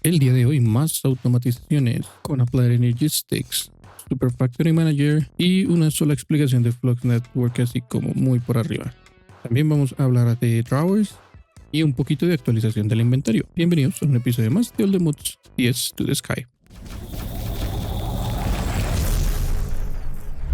El día de hoy más automatizaciones con Applied Energistics, Super Factory Manager y una sola explicación de Flux Network así como muy por arriba. También vamos a hablar de drawers y un poquito de actualización del inventario. Bienvenidos a un episodio más de All the Mods 10 to the Sky.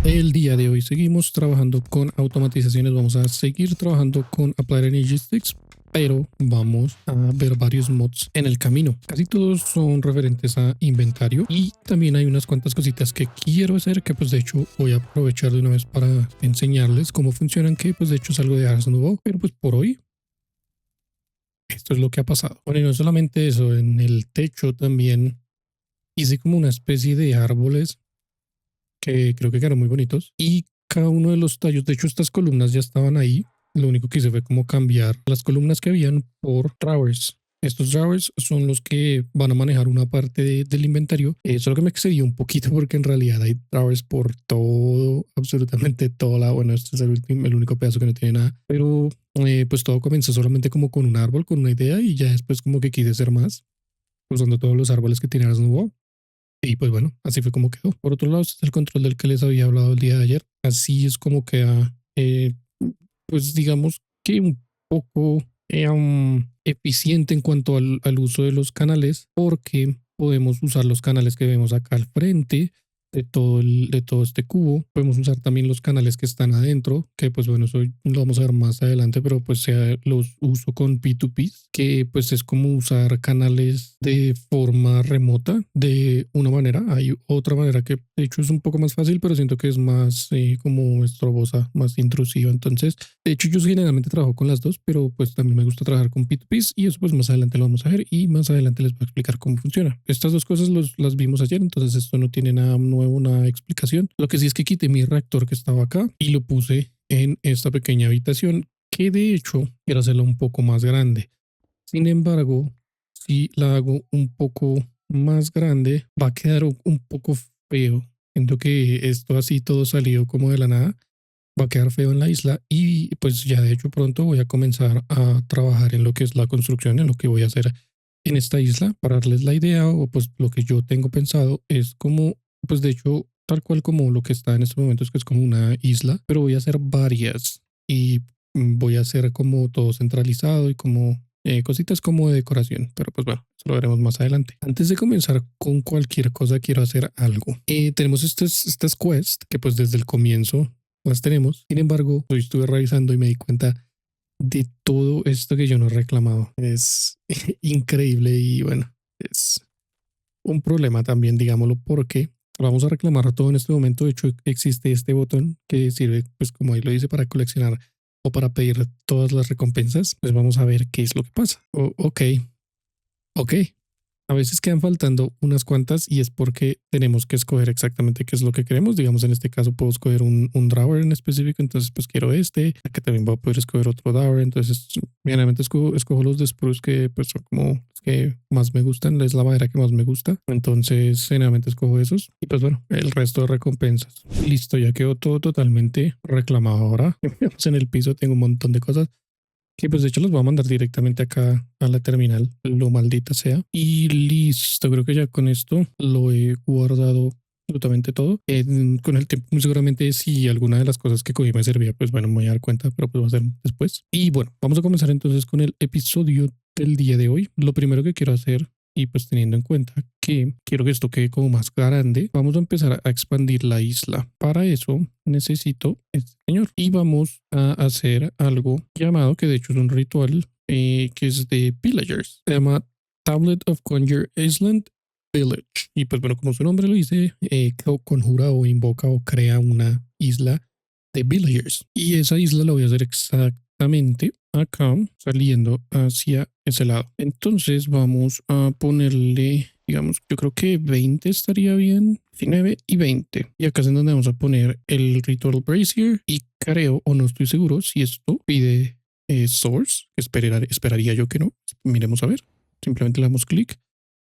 El día de hoy seguimos trabajando con automatizaciones, vamos a seguir trabajando con Applied Energistics, pero vamos a ver varios mods en el camino. Casi todos son referentes a inventario y también hay unas cuantas cositas que quiero hacer que pues de hecho voy a aprovechar de una vez para enseñarles cómo funcionan, que pues de hecho es algo de Ars Nouveau, pero pues por hoy esto es lo que ha pasado. Bueno, y no solamente eso, en el techo también hice como una especie de árboles que creo que quedaron muy bonitos y cada uno de los tallos, de hecho estas columnas ya estaban ahí, lo único que hice fue como cambiar las columnas que habían por drawers. Estos drawers son los que van a manejar una parte del inventario. Solo que me excedió un poquito porque en realidad hay drawers por todo, absolutamente todo lado. Bueno, este es el único pedazo que no tiene nada. Pero pues todo comenzó solamente como con un árbol, con una idea y ya después como que quise hacer más, usando todos los árboles que tiene Ars Nouveau. Y pues bueno, así fue como quedó. Por otro lado, este es el control del que les había hablado el día de ayer. Así es como queda, pues digamos que un poco eficiente en cuanto al uso de los canales, porque podemos usar los canales que vemos acá al frente de todo este cubo. Podemos usar también los canales que están adentro, que pues bueno, eso lo vamos a ver más adelante, pero pues los uso con P2P, que pues es como usar canales de forma remota de una manera. Hay otra manera que de hecho es un poco más fácil, pero siento que es más como estrobosa, más intrusiva. Entonces, de hecho yo generalmente trabajo con las dos, pero pues también me gusta trabajar con P2P y eso pues más adelante lo vamos a ver y más adelante les voy a explicar cómo funciona. Estas dos cosas las vimos ayer, entonces esto no tiene nada nuevo, una explicación. Lo que sí es que quité mi reactor que estaba acá y lo puse en esta pequeña habitación que de hecho quiero hacerla un poco más grande. Sin embargo, si la hago un poco más grande, va a quedar un poco feo. Siento que esto así todo salió como de la nada va a quedar feo en la isla y pues ya de hecho pronto voy a comenzar a trabajar en lo que es la construcción, en lo que voy a hacer en esta isla. Para darles la idea o pues lo que yo tengo pensado es como, pues de hecho tal cual como lo que está en este momento es que es como una isla, pero voy a hacer varias y voy a hacer como todo centralizado y como cositas como de decoración, pero pues bueno, eso lo veremos más adelante. Antes de comenzar con cualquier cosa, quiero hacer algo. Tenemos estas quests que pues desde el comienzo las tenemos. Sin embargo, hoy estuve revisando y me di cuenta de todo esto que yo no he reclamado. Es increíble y bueno, es un problema también, digámoslo, porque vamos a reclamar todo en este momento. De hecho, existe este botón que sirve, pues como ahí lo dice, para coleccionar o para pedir todas las recompensas. Pues vamos a ver qué es lo que pasa. Ok. A veces quedan faltando unas cuantas y es porque tenemos que escoger exactamente qué es lo que queremos. Digamos, en este caso puedo escoger un drawer en específico, entonces pues quiero este. Acá también voy a poder escoger otro drawer, entonces generalmente escojo los de spruce que pues son como los que más me gustan, es la madera que más me gusta. Entonces generalmente escojo esos y pues bueno, el resto de recompensas. Listo, ya quedó todo totalmente reclamado. Ahora en el piso tengo un montón de cosas que pues de hecho los voy a mandar directamente acá a la terminal, lo maldita sea. Y listo, creo que ya con esto lo he guardado absolutamente todo. Con el tiempo muy seguramente si alguna de las cosas que cogí me servía, pues bueno, me voy a dar cuenta, pero pues va a ser después. Y bueno, vamos a comenzar entonces con el episodio del día de hoy. Lo primero que quiero hacer y pues teniendo en cuenta que quiero que esto quede como más grande, vamos a empezar a expandir la isla. Para eso necesito este señor y vamos a hacer algo llamado, que de hecho es un ritual que es de villagers. Se llama Tablet of Conjure Island Village. Y pues bueno, como su nombre lo dice, conjura o invoca o crea una isla de villagers. Y esa isla la voy a hacer exactamente acá, saliendo hacia ese lado. Entonces vamos a ponerle, digamos, yo creo que 20 estaría bien, 19 y 20. Y acá es en donde vamos a poner el Ritual Brazier y creo, o no estoy seguro, si esto pide Source, esperaría yo que no. Miremos a ver, simplemente le damos clic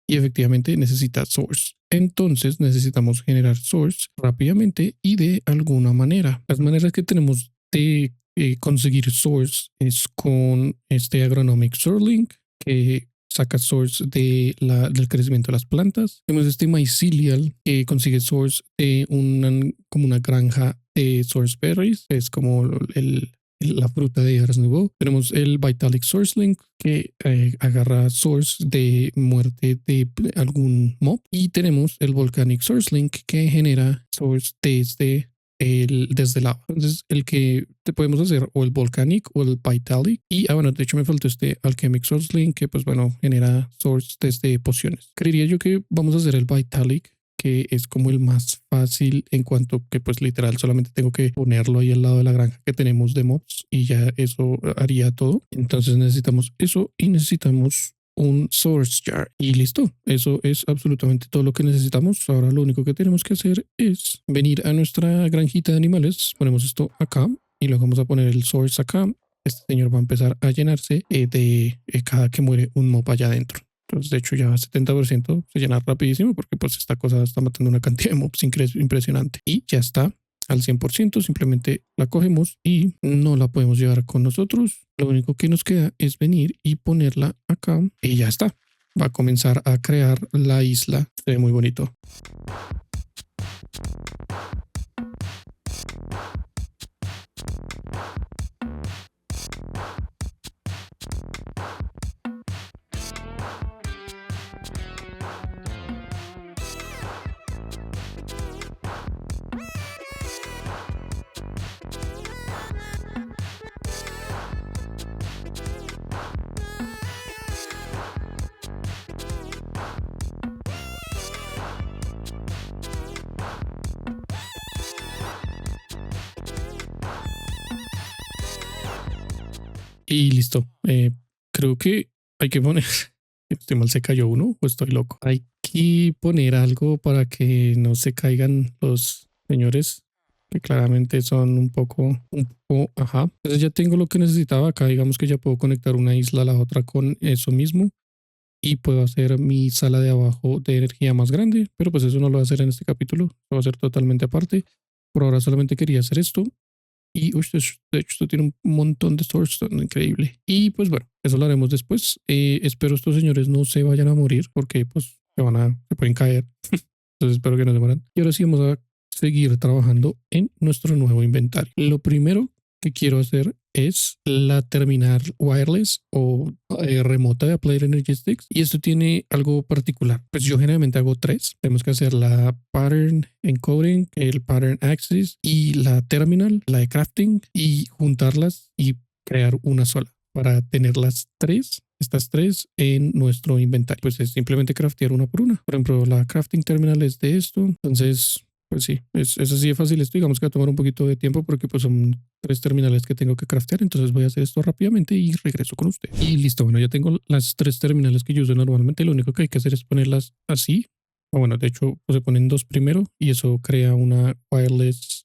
y efectivamente necesita Source. Entonces necesitamos generar Source rápidamente y de alguna manera. Las maneras que tenemos de conseguir Source es con este Agronomic Surlink, que saca source del crecimiento de las plantas. Tenemos este mycelial que consigue source de como una granja de source berries, es como la fruta de Ars Nouveau. Tenemos el Vitalic Source Link que agarra source de muerte de algún mob. Y tenemos el Volcanic Source Link que genera source desde lava. Entonces, el que te podemos hacer o el Volcanic o el Vitalic. Y, bueno, de hecho me faltó este Alchemic Source Link que, pues bueno, genera source desde pociones. Creería yo que vamos a hacer el Vitalic, que es como el más fácil en cuanto que pues literal solamente tengo que ponerlo ahí al lado de la granja que tenemos de mobs y ya eso haría todo. Entonces necesitamos eso y necesitamos un source jar y listo. Eso es absolutamente todo lo que necesitamos. Ahora lo único que tenemos que hacer es venir a nuestra granjita de animales, ponemos esto acá y luego vamos a poner el source acá. Este señor va a empezar a llenarse de cada que muere un mob allá adentro. Entonces, de hecho, ya 70% se llena rapidísimo porque pues esta cosa está matando una cantidad de mobs impresionante. Y ya está al 100%, simplemente la cogemos y no la podemos llevar con nosotros. Lo único que nos queda es venir y ponerla acá y ya está. Va a comenzar a crear la isla. Se ve muy bonito. Y listo. Creo que hay que poner... Estoy mal, se cayó uno o estoy loco. Hay que poner algo para que no se caigan los señores que claramente son ajá. Entonces ya tengo lo que necesitaba acá. Digamos que ya puedo conectar una isla a la otra con eso mismo y puedo hacer mi sala de abajo de energía más grande, pero pues eso no lo voy a hacer en este capítulo. Lo voy a hacer totalmente aparte. Por ahora solamente quería hacer esto. Y de hecho esto tiene un montón de sourcestone, increíble. Y pues bueno, eso lo haremos después. Espero estos señores no se vayan a morir porque pues se pueden caer. Entonces espero que no se mueran. Y ahora sí vamos a seguir trabajando en nuestro nuevo inventario. Lo primero que quiero hacer es la terminal wireless o remota de Applied Energy Sticks. Y esto tiene algo particular. Pues yo generalmente hago tres. Tenemos que hacer la pattern encoding, el pattern access y la terminal, la de crafting, y juntarlas y crear una sola para tener estas tres en nuestro inventario. Pues es simplemente craftear una por una. Por ejemplo, la crafting terminal es de esto. Entonces, pues sí, es así de fácil esto. Digamos que va a tomar un poquito de tiempo porque pues son tres terminales que tengo que craftear. Entonces voy a hacer esto rápidamente y regreso con usted. Y listo, bueno, ya tengo las tres terminales que yo uso normalmente. Lo único que hay que hacer es ponerlas así. O bueno, de hecho, pues se ponen dos primero y eso crea una wireless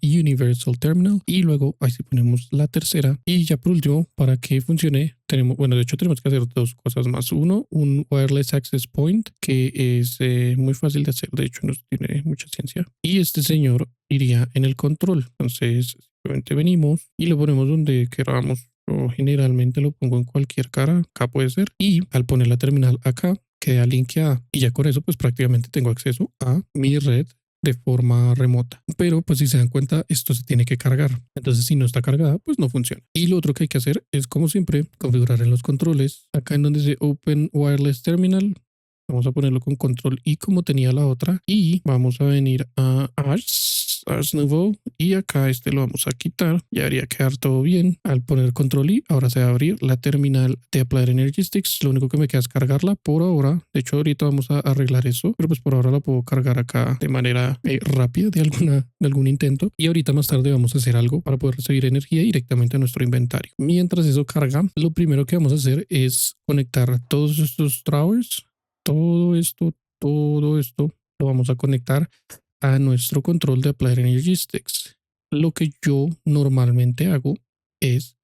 Universal Terminal. Y luego ahí sí ponemos la tercera. Y ya por último, para que funcione, de hecho tenemos que hacer dos cosas más. Uno, un Wireless Access Point, que es muy fácil de hacer. De hecho, no tiene mucha ciencia. Y este señor iría en el control. Entonces, simplemente venimos y lo ponemos donde queramos. Yo generalmente lo pongo en cualquier cara. Acá puede ser. Y al poner la terminal acá, queda linkeada y ya con eso pues prácticamente tengo acceso a mi red de forma remota. Pero pues si se dan cuenta esto se tiene que cargar. Entonces si no está cargada pues no funciona. Y lo otro que hay que hacer es como siempre configurar en los controles. Acá en donde dice Open Wireless Terminal vamos a ponerlo con control I como tenía la otra y vamos a venir a Ars Nouveau y acá lo vamos a quitar. Ya debería quedar todo bien. Al poner control I ahora se va a abrir la terminal de Applied Energy Sticks. Lo único que me queda es cargarla por ahora. De hecho ahorita vamos a arreglar eso, pero pues por ahora la puedo cargar acá de manera rápida de algún intento y ahorita más tarde vamos a hacer algo para poder recibir energía directamente a nuestro inventario. Mientras eso carga, lo primero que vamos a hacer es conectar todos estos drawers. Todo esto lo vamos a conectar a nuestro control de Applied Energy Sticks. Lo que yo normalmente hago es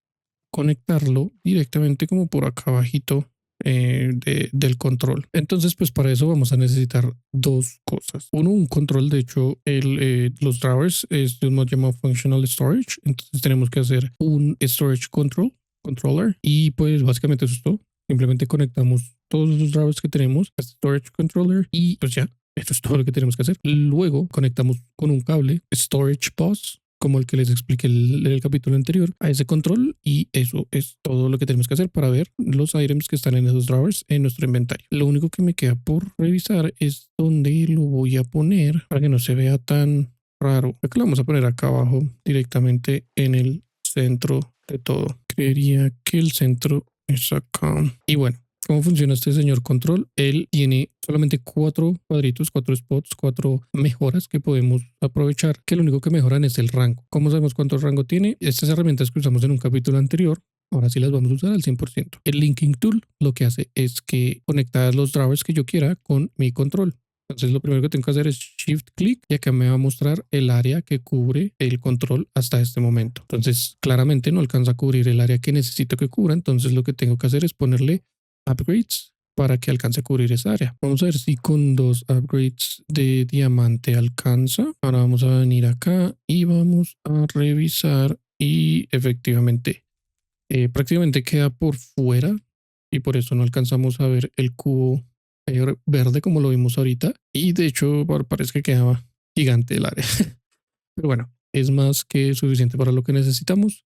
conectarlo directamente como por acá abajito del control. Entonces pues para eso vamos a necesitar dos cosas. Uno, un control. De hecho los drawers es de un mod llamado Functional Storage. Entonces tenemos que hacer un Storage Controller y pues básicamente eso es todo. Simplemente conectamos todos esos drivers que tenemos a Storage Controller y pues ya, eso es todo lo que tenemos que hacer. Luego conectamos con un cable Storage Bus, como el que les expliqué en el capítulo anterior, a ese control, y eso es todo lo que tenemos que hacer para ver los items que están en esos drivers en nuestro inventario. Lo único que me queda por revisar es dónde lo voy a poner para que no se vea tan raro. Creo que lo vamos a poner acá abajo directamente en el centro de todo. Creería que el centro es acá. Y bueno, ¿cómo funciona este señor control? Él tiene solamente 4 cuadritos, 4 spots, 4 mejoras que podemos aprovechar, que lo único que mejoran es el rango. ¿Cómo sabemos cuánto rango tiene? Estas herramientas que usamos en un capítulo anterior, ahora sí las vamos a usar al 100%. El Linking Tool lo que hace es que conecta los drivers que yo quiera con mi control. Entonces lo primero que tengo que hacer es Shift Click y acá me va a mostrar el área que cubre el control hasta este momento. Entonces claramente no alcanza a cubrir el área que necesito que cubra, entonces lo que tengo que hacer es ponerle upgrades para que alcance a cubrir esa área. Vamos a ver si con 2 upgrades de diamante alcanza. Ahora vamos a venir acá y vamos a revisar y efectivamente prácticamente queda por fuera y por eso no alcanzamos a ver el cubo verde como lo vimos ahorita, y de hecho parece que quedaba gigante el área. Pero bueno, es más que suficiente para lo que necesitamos.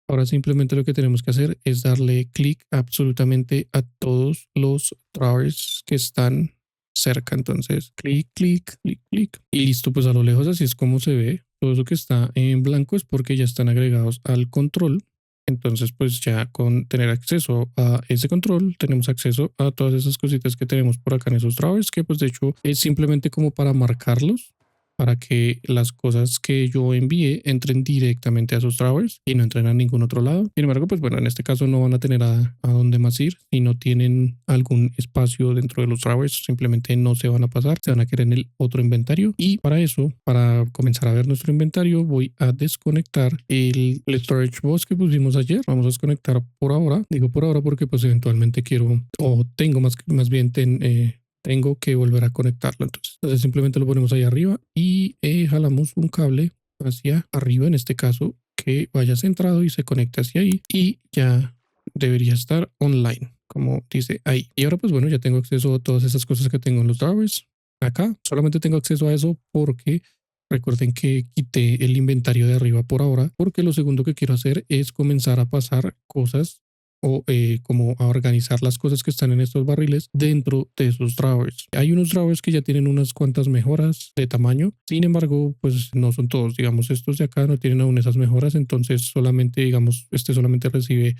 Ahora simplemente lo que tenemos que hacer es darle clic absolutamente a todos los drawers que están cerca. Entonces, clic, clic, clic, clic. Y listo, pues a lo lejos así es como se ve. Todo eso que está en blanco es porque ya están agregados al control. Entonces, pues ya con tener acceso a ese control, tenemos acceso a todas esas cositas que tenemos por acá en esos drawers, que pues de hecho es simplemente como para marcarlos, para que las cosas que yo envíe entren directamente a esos drawers y no entren a ningún otro lado. Sin embargo, pues bueno, en este caso no van a tener a dónde más ir. Si no tienen algún espacio dentro de los drawers, simplemente no se van a pasar, se van a quedar en el otro inventario. Y para eso, para comenzar a ver nuestro inventario, voy a desconectar el storage bus que pusimos ayer. Vamos a desconectar por ahora. Digo por ahora porque pues eventualmente quiero, o tengo más bien tengo que volver a conectarlo. Entonces simplemente lo ponemos ahí arriba y jalamos un cable hacia arriba, en este caso, que vaya centrado y se conecte hacia ahí, y ya debería estar online, como dice ahí. Y ahora pues bueno, ya tengo acceso a todas esas cosas que tengo en los drivers. Acá solamente tengo acceso a eso porque recuerden que quité el inventario de arriba por ahora, porque lo segundo que quiero hacer es comenzar a pasar cosas o como a organizar las cosas que están en estos barriles dentro de esos drawers. Hay unos drawers que ya tienen unas cuantas mejoras de tamaño, sin embargo, pues no son todos. Digamos, estos de acá no tienen aún esas mejoras, entonces solamente, digamos, este solamente recibe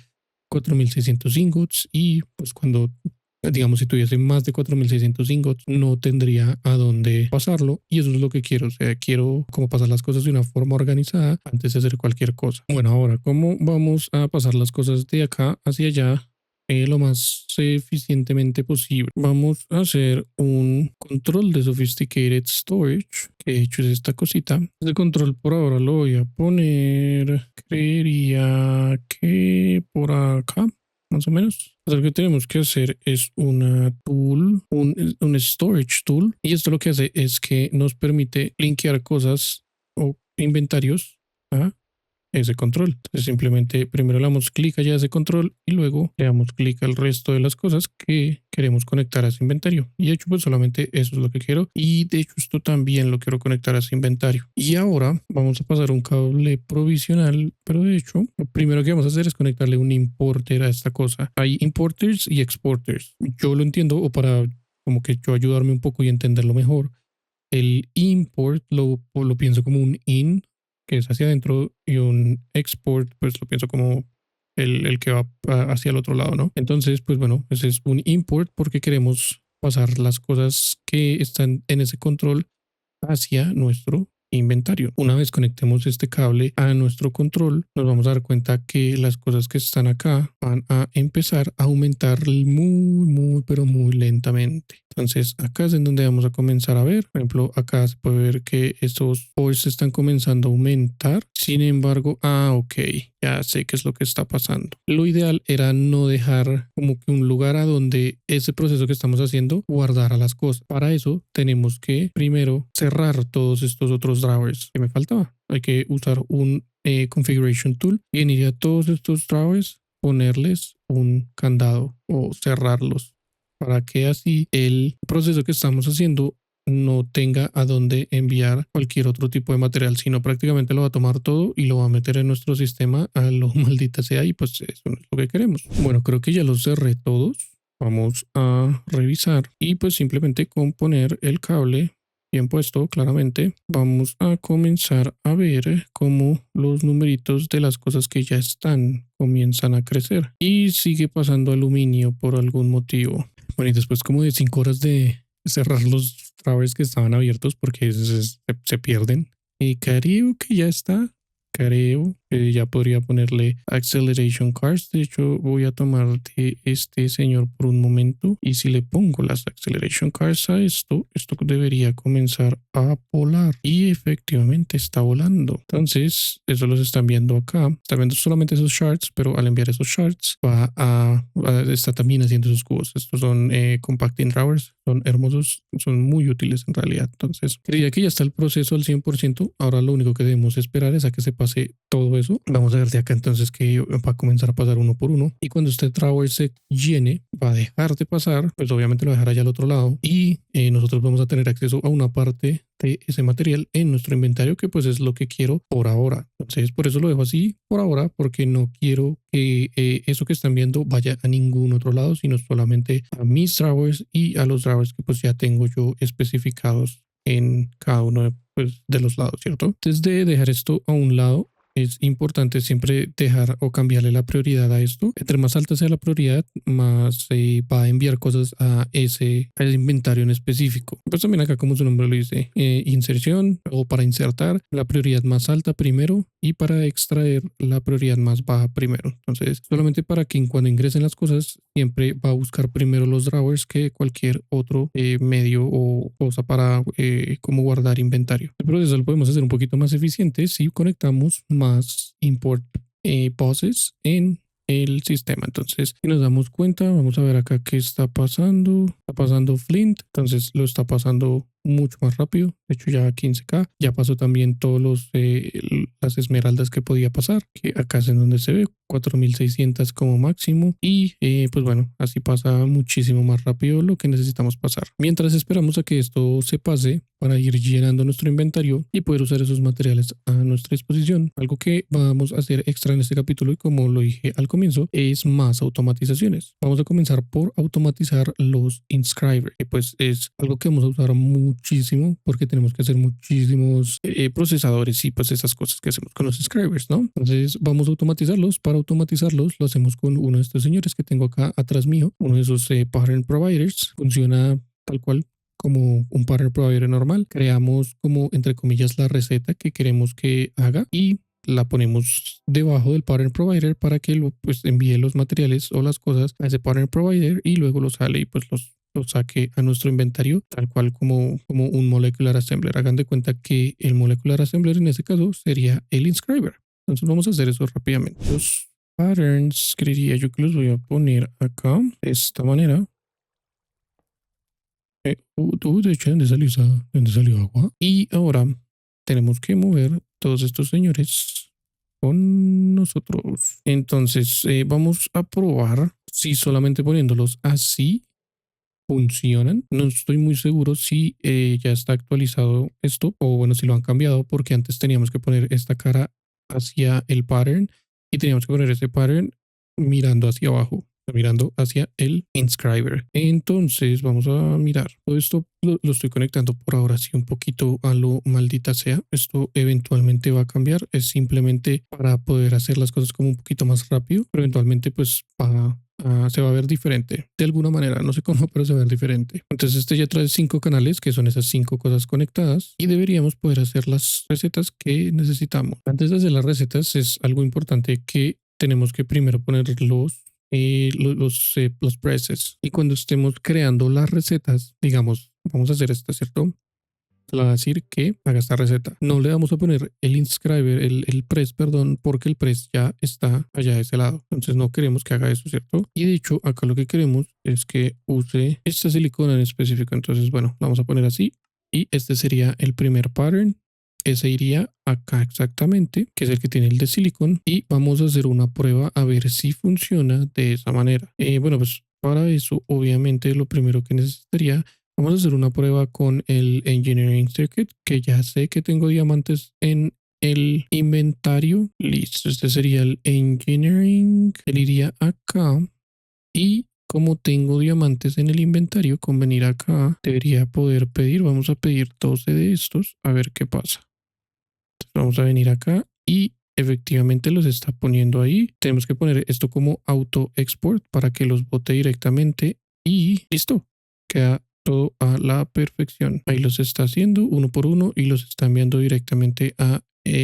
4600 ingots, y pues cuando, digamos, si tuviese más de 4600 ingots, no tendría a dónde pasarlo, y eso es lo que quiero. O sea, quiero como pasar las cosas de una forma organizada antes de hacer cualquier cosa. Bueno, ahora, ¿cómo vamos a pasar las cosas de acá hacia allá lo más eficientemente posible? Vamos a hacer un control de Sophisticated Storage, que de hecho es esta cosita. Este control por ahora lo voy a poner, creería que por acá, más o menos. Lo que tenemos que hacer es una tool, un storage tool, y esto lo que hace es que nos permite linkear cosas o inventarios a ese control. Entonces simplemente primero le damos clic allá a ese control y luego le damos clic al resto de las cosas que queremos conectar a ese inventario. Y de hecho pues solamente eso es lo que quiero, y de hecho esto también lo quiero conectar a ese inventario. Y ahora vamos a pasar un cable provisional, pero de hecho lo primero que vamos a hacer es conectarle un importer a esta cosa. Hay importers y exporters. Yo lo entiendo, o para como que yo ayudarme un poco y entenderlo mejor, el import lo pienso como un in, que es hacia adentro, y un export pues lo pienso como el que va hacia el otro lado, ¿no? Entonces, pues bueno, ese es un import porque queremos pasar las cosas que están en ese control hacia nuestro inventario. Una vez conectemos este cable a nuestro control, nos vamos a dar cuenta que las cosas que están acá van a empezar a aumentar muy, pero muy lentamente. Entonces acá es en donde vamos a comenzar a ver. Por ejemplo, acá se puede ver que estos force están comenzando a aumentar. Sin embargo, ok, ya sé qué es lo que está pasando. Lo ideal era no dejar como que un lugar a donde ese proceso que estamos haciendo guardara las cosas. Para eso tenemos que primero cerrar todos estos otros drawers que me faltaba. Hay que usar un configuration tool y venir a todos estos drawers, ponerles un candado o cerrarlos. para que así el proceso que estamos haciendo no tenga a dónde enviar cualquier otro tipo de material, sino prácticamente lo va a tomar todo y lo va a meter en nuestro sistema a lo maldita sea, y pues eso no es lo que queremos. Bueno, creo que ya los cerré todos. Vamos a revisar y pues simplemente con poner el cable bien puesto claramente, vamos a comenzar a ver cómo los numeritos de las cosas que ya están comienzan a crecer y sigue pasando aluminio por algún motivo. Bueno, y después como de 5 horas de cerrar los drivers que estaban abiertos porque se pierden, y creo que ya está. Creo que ya podría ponerle acceleration cars. De hecho, voy a tomar de este señor por un momento. Y si le pongo las acceleration cars a esto debería comenzar a volar. Y efectivamente está volando. Entonces, eso los están viendo acá. Están viendo solamente esos shards, pero al enviar esos shards está también haciendo esos cubos. Estos son compacting drawers. Son hermosos, son muy útiles en realidad. Entonces, creía que ya está el proceso al 100%. Ahora lo único que debemos esperar es a que se pase todo eso. Vamos a ver de acá entonces que va a comenzar a pasar uno por uno. Y cuando este drawer se llene, va a dejar de pasar. Pues obviamente lo dejará allá al otro lado. Y nosotros vamos a tener acceso a una parte de ese material en nuestro inventario, que pues es lo que quiero por ahora. Entonces, por eso lo dejo así por ahora, porque no quiero que eso que están viendo vaya a ningún otro lado, sino solamente a mis drawers y a los drawers que pues ya tengo yo especificados en cada uno de los lados, ¿cierto? Antes de dejar esto a un lado, es importante siempre dejar o cambiarle la prioridad a esto. Entre más alta sea la prioridad, más va a enviar cosas a ese inventario en específico. Pues también acá, como su nombre lo dice, inserción o para insertar la prioridad más alta primero y para extraer la prioridad más baja primero. Entonces, solamente para que cuando ingresen las cosas, siempre va a buscar primero los drawers que cualquier otro medio o cosa para como guardar inventario. El proceso lo podemos hacer un poquito más eficiente si conectamos más import poses en el sistema. Entonces, si nos damos cuenta, vamos a ver acá qué está pasando. Está pasando Flint, entonces lo está pasando mucho más rápido. De hecho, ya 15K. Ya pasó también todos las esmeraldas que podía pasar, que acá es en donde se ve 4600 como máximo. Y pues bueno, así pasa muchísimo más rápido lo que necesitamos pasar. Mientras esperamos a que esto se pase para ir llenando nuestro inventario y poder usar esos materiales a nuestra disposición. Algo que vamos a hacer extra en este capítulo, y como lo dije al comienzo, es más automatizaciones. Vamos a comenzar por automatizar los inscribers, que pues es algo que vamos a usar muchísimo porque tenemos que hacer muchísimos procesadores y pues esas cosas que hacemos con los inscribers, ¿no? Entonces vamos a automatizarlos. Para automatizarlos lo hacemos con uno de estos señores que tengo acá atrás mío, uno de esos pattern providers. Funciona tal cual como un pattern provider normal. Creamos como entre comillas la receta que queremos que haga y la ponemos debajo del pattern provider para que pues envíe los materiales o las cosas a ese pattern provider y luego lo sale y pues los saque a nuestro inventario tal cual como un molecular assembler. Hagan de cuenta que el molecular assembler en ese caso sería el inscriber. Entonces vamos a hacer eso rápidamente. Los patterns creería yo que los voy a poner acá de esta manera. De hecho, ¿dónde salió agua? Y ahora tenemos que mover todos estos señores con nosotros. Entonces, vamos a probar si solamente poniéndolos así funcionan. No estoy muy seguro si ya está actualizado esto o bueno, si lo han cambiado, porque antes teníamos que poner esta cara hacia el pattern y teníamos que poner ese pattern mirando hacia abajo, mirando hacia el inscriber. Entonces vamos a mirar. Todo esto lo estoy conectando por ahora sí un poquito a lo maldita sea. Esto eventualmente va a cambiar. Es simplemente para poder hacer las cosas como un poquito más rápido, pero eventualmente pues se va a ver diferente de alguna manera, no sé cómo, pero se va a ver diferente. Entonces este ya trae 5 canales, que son esas 5 cosas conectadas, y deberíamos poder hacer las recetas que necesitamos. Antes de hacer las recetas es algo importante que tenemos que primero poner los presets, y cuando estemos creando las recetas, digamos, vamos a hacer esto, ¿cierto? Le va a decir que haga esta receta. No le vamos a poner el inscriber, el press, perdón, porque el press ya está allá de ese lado. Entonces no queremos que haga eso, ¿cierto? Y de hecho, acá lo que queremos es que use esta silicona en específico. Entonces, bueno, vamos a poner así. Y este sería el primer pattern. Ese iría acá exactamente, que es el que tiene el de silicon. Y vamos a hacer una prueba a ver si funciona de esa manera. Bueno, pues Para eso, obviamente, lo primero que necesitaría, vamos a hacer una prueba con el Engineering Circuit, que ya sé que tengo diamantes en el inventario. Listo, este sería el Engineering. Él iría acá y como tengo diamantes en el inventario, con venir acá debería poder pedir. Vamos a pedir 12 de estos a ver qué pasa. Entonces vamos a venir acá y efectivamente los está poniendo ahí. Tenemos que poner esto como auto export para que los bote directamente y listo. Queda todo a la perfección. Ahí los está haciendo uno por uno y los está enviando directamente a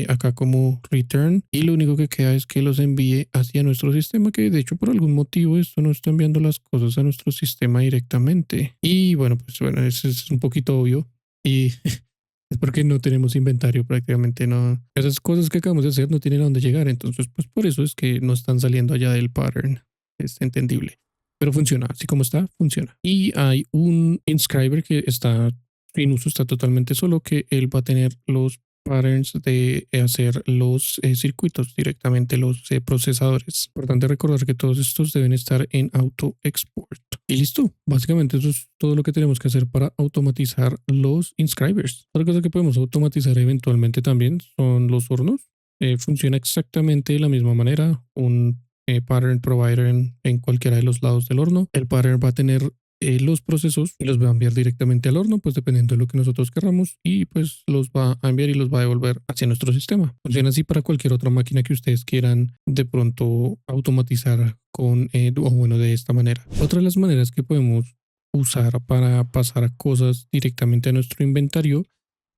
acá como return, y lo único que queda es que los envíe hacia nuestro sistema, que de hecho por algún motivo esto no está enviando las cosas a nuestro sistema directamente. Y bueno, pues bueno, eso es un poquito obvio y es porque no tenemos inventario prácticamente, no. Esas cosas que acabamos de hacer no tienen a dónde llegar, entonces pues por eso es que no están saliendo allá del pattern. Es entendible, pero funciona, así como está, funciona. Y hay un inscriber que está en uso, está totalmente solo, que él va a tener los patterns de hacer los circuitos directamente, los procesadores. Importante recordar que todos estos deben estar en auto export. Y listo, básicamente eso es todo lo que tenemos que hacer para automatizar los inscribers. Otra cosa que podemos automatizar eventualmente también son los hornos. Funciona exactamente de la misma manera. Un pattern provider en cualquiera de los lados del horno. El pattern va a tener los procesos y los va a enviar directamente al horno, pues dependiendo de lo que nosotros querramos, y pues los va a enviar y los va a devolver hacia nuestro sistema. Funciona así para cualquier otra máquina que ustedes quieran de pronto automatizar con, o bueno, de esta manera. Otra de las maneras que podemos usar para pasar cosas directamente a nuestro inventario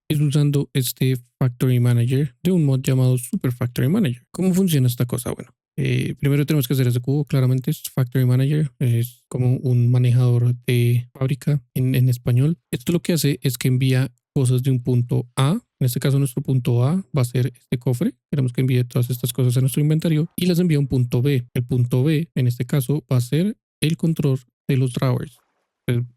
es usando este Factory Manager de un mod llamado Super Factory Manager. ¿Cómo funciona esta cosa? Bueno, primero tenemos que hacer ese cubo. Claramente es Factory Manager, es como un manejador de fábrica en español. Esto lo que hace es que envía cosas de un punto A. En este caso nuestro punto A va a ser este cofre. Queremos que envíe todas estas cosas a nuestro inventario y las envía a un punto B. El punto B en este caso va a ser el control de los drawers.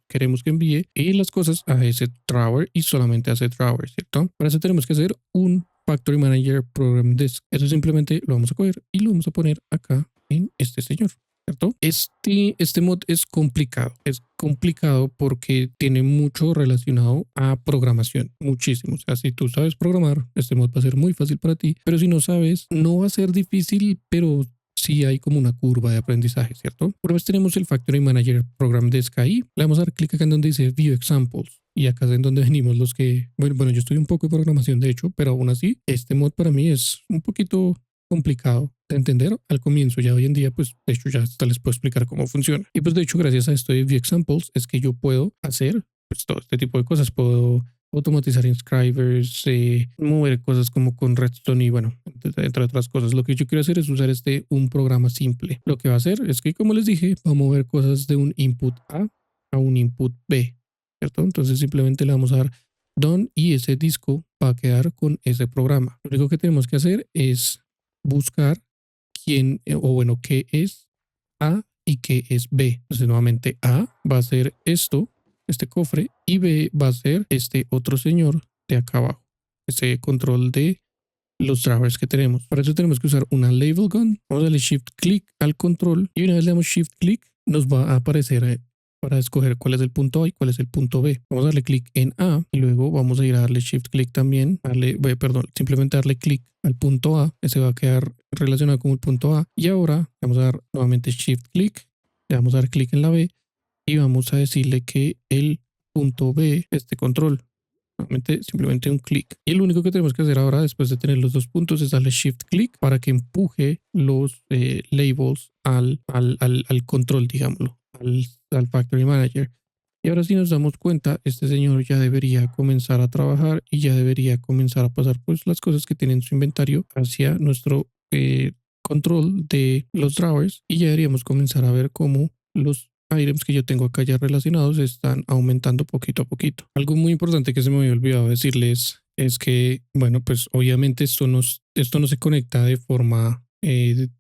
Queremos que envíe las cosas a ese drawer y solamente a ese drawer, ¿cierto? Para eso tenemos que hacer un Factory Manager Program Disk. Eso simplemente lo vamos a coger y lo vamos a poner acá en este señor, ¿cierto? Este mod es complicado. Es complicado porque tiene mucho relacionado a programación, muchísimo. O sea, si tú sabes programar, este mod va a ser muy fácil para ti, pero si no sabes, no va a ser difícil, pero sí hay como una curva de aprendizaje, ¿cierto? Por eso tenemos el Factory Manager Program Disk ahí. Le vamos a dar clic acá en donde dice View Examples. Y acá es en donde venimos los que... Bueno, yo estoy un poco de programación, de hecho, pero aún así, este mod para mí es un poquito complicado de entender al comienzo. Ya hoy en día, pues, de hecho, ya hasta les puedo explicar cómo funciona. Y pues, de hecho, gracias a esto de View Examples, es que yo puedo hacer pues, todo este tipo de cosas. Puedo automatizar inscribers, mover cosas como con Redstone y bueno, entre otras cosas. Lo que yo quiero hacer es usar un programa simple. Lo que va a hacer es que, como les dije, va a mover cosas de un input a un input B, ¿cierto? Entonces simplemente le vamos a dar done y ese disco va a quedar con ese programa. Lo único que tenemos que hacer es buscar quién, o bueno, qué es A y qué es B. Entonces nuevamente A va a ser esto, este cofre, y B va a ser este otro señor de acá abajo, este control de los drivers que tenemos. Para eso tenemos que usar una label gun. Vamos a darle shift click al control y una vez le damos shift click nos va a aparecer para escoger cuál es el punto A y cuál es el punto B. Vamos a darle clic en A y luego vamos a ir a darle shift click también, simplemente darle clic al punto A, ese va a quedar relacionado con el punto A, y ahora vamos a dar nuevamente shift click, le vamos a dar clic en la B y vamos a decirle que el punto B, este control, nuevamente simplemente un clic. Y lo único que tenemos que hacer ahora después de tener los dos puntos es darle shift click para que empuje los labels al control, digámoslo, al Factory Manager. Y ahora si nos damos cuenta, este señor ya debería comenzar a trabajar y ya debería comenzar a pasar pues las cosas que tiene en su inventario hacia nuestro control de los drawers, y ya deberíamos comenzar a ver cómo los items que yo tengo acá ya relacionados están aumentando poquito a poquito. Algo muy importante que se me había olvidado decirles es que, bueno, pues obviamente esto no se conecta de forma,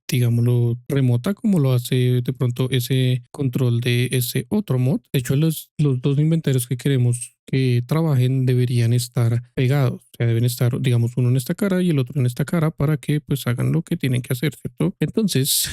digámoslo, remota como lo hace de pronto ese control de ese otro mod. De hecho, los dos inventarios que queremos que trabajen deberían estar pegados, o sea, deben estar, digamos, uno en esta cara y el otro en esta cara para que pues hagan lo que tienen que hacer, ¿cierto? Entonces,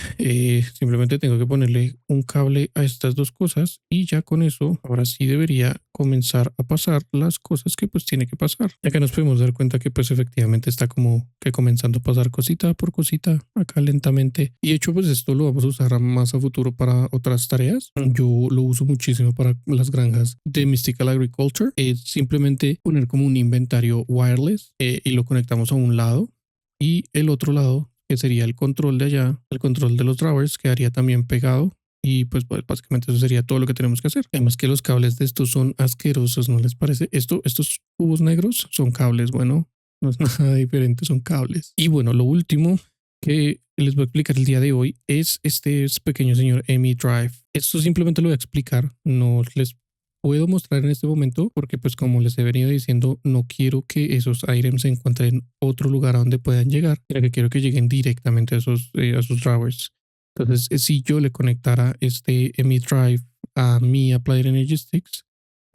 simplemente tengo que ponerle un cable a estas dos cosas y ya con eso, ahora sí debería comenzar a pasar las cosas que pues tiene que pasar. Ya que nos podemos dar cuenta que pues efectivamente está como que comenzando a pasar cosita por cosita acá lentamente. Y de hecho pues esto lo vamos a usar más a futuro para otras tareas. Yo lo uso muchísimo para las granjas de Mystical Agriculture. Es simplemente poner como un inventario wireless y lo conectamos a un lado y el otro lado, que sería el control de allá, el control de los drawers, quedaría también pegado. Y pues básicamente eso sería todo lo que tenemos que hacer. Además que los cables de estos son asquerosos, ¿no les parece? Estos cubos negros son cables, bueno, no es nada diferente, son cables. Y bueno, lo último que les voy a explicar el día de hoy es este pequeño señor EMI Drive. Esto simplemente lo voy a explicar, no les puedo mostrar en este momento porque pues como les he venido diciendo, no quiero que esos items se encuentren en otro lugar a donde puedan llegar, sino que quiero que lleguen directamente a sus drawers. Entonces, si yo le conectara este EMI Drive a mi Applied Energy Sticks,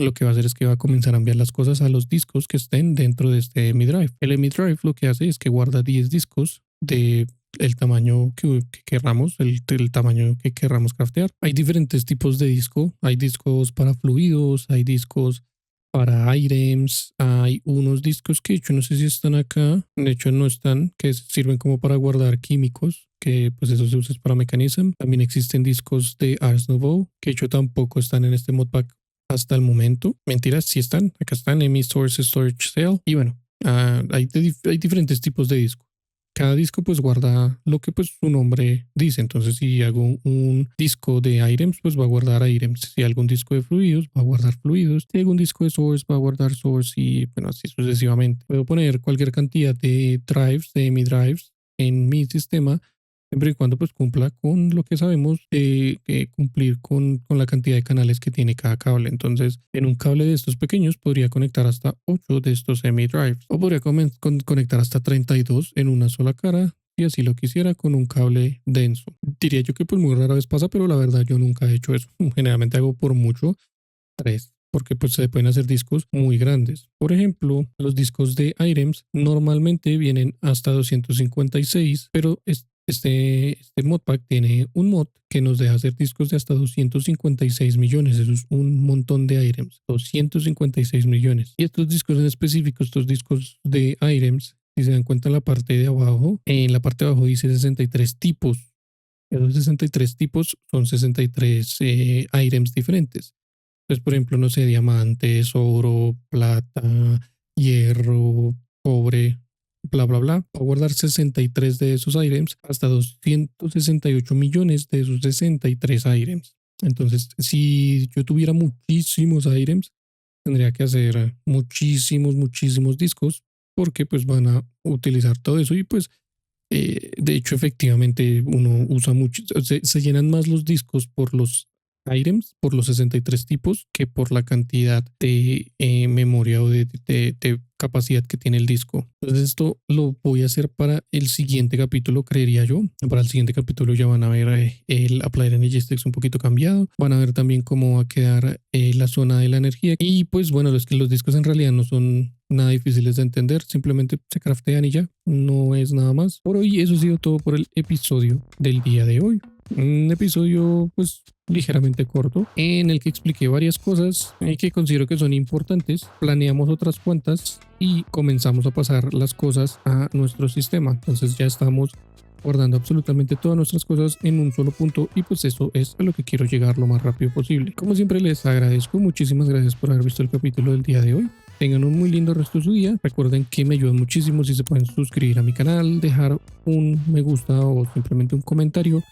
lo que va a hacer es que va a comenzar a enviar las cosas a los discos que estén dentro de este EMI Drive. El EMI Drive lo que hace es que guarda 10 discos de el tamaño que querramos, el tamaño que querramos craftear. Hay diferentes tipos de disco. Hay discos para fluidos, hay discos para items, hay unos discos que de hecho no sé si están acá, de hecho no están, que sirven como para guardar químicos, que pues eso se usa para Mechanism. También existen discos de Ars Nouveau, que de hecho tampoco están en este modpack hasta el momento. Mentiras, sí están, acá están en mi Source Storage Sale. Y bueno, hay diferentes tipos de discos. Cada disco pues guarda lo que pues su nombre dice. Entonces si hago un disco de items pues va a guardar items. Si hago un disco de fluidos va a guardar fluidos. Si hago un disco de source va a guardar source y bueno así sucesivamente. Puedo poner cualquier cantidad de drives, de mi drives en mi sistema siempre y cuando pues cumpla con lo que sabemos de cumplir con la cantidad de canales que tiene cada cable. Entonces, en un cable de estos pequeños podría conectar hasta 8 de estos semi-drives o podría conectar hasta 32 en una sola cara y así lo quisiera con un cable denso. Diría yo que pues muy rara vez pasa, pero la verdad yo nunca he hecho eso. Generalmente hago por mucho 3 porque pues se pueden hacer discos muy grandes. Por ejemplo, los discos de items normalmente vienen hasta 256, pero este modpack tiene un mod que nos deja hacer discos de hasta 256 millones. Eso es un montón de items. 256 millones. Y estos discos en específico, estos discos de items, si se dan cuenta en la parte de abajo, en la parte de abajo dice 63 tipos. Esos 63 tipos son 63 items diferentes. Entonces, por ejemplo, no sé, diamantes, oro, plata, hierro, cobre, bla, bla, bla. Va a guardar 63 de esos items, hasta 268 millones de esos 63 items. Entonces, si yo tuviera muchísimos items, tendría que hacer muchísimos discos porque pues van a utilizar todo eso y pues de hecho efectivamente uno usa mucho, se llenan más los discos por los items, por los 63 tipos, que por la cantidad de memoria o de capacidad que tiene el disco. Entonces esto lo voy a hacer para el siguiente capítulo, creería yo. Para el siguiente capítulo ya van a ver el Applied Energy Sticks un poquito cambiado. Van a ver también cómo va a quedar la zona de la energía. Y pues bueno, los discos en realidad no son nada difíciles de entender, simplemente se craftean y ya, no es nada más. Por hoy eso ha sido todo por el episodio del día de hoy. Un episodio pues ligeramente corto en el que expliqué varias cosas que considero que son importantes, planeamos otras cuantas y comenzamos a pasar las cosas a nuestro sistema. Entonces ya estamos guardando absolutamente todas nuestras cosas en un solo punto y pues eso es a lo que quiero llegar lo más rápido posible. Como siempre les agradezco, muchísimas gracias por haber visto el capítulo del día de hoy. Tengan un muy lindo resto de su día. Recuerden que me ayudan muchísimo si se pueden suscribir a mi canal, dejar un me gusta o simplemente un comentario.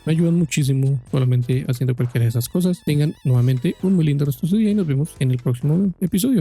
Me ayudan muchísimo solamente haciendo cualquiera de esas cosas. Tengan nuevamente un muy lindo resto de su día y nos vemos en el próximo episodio.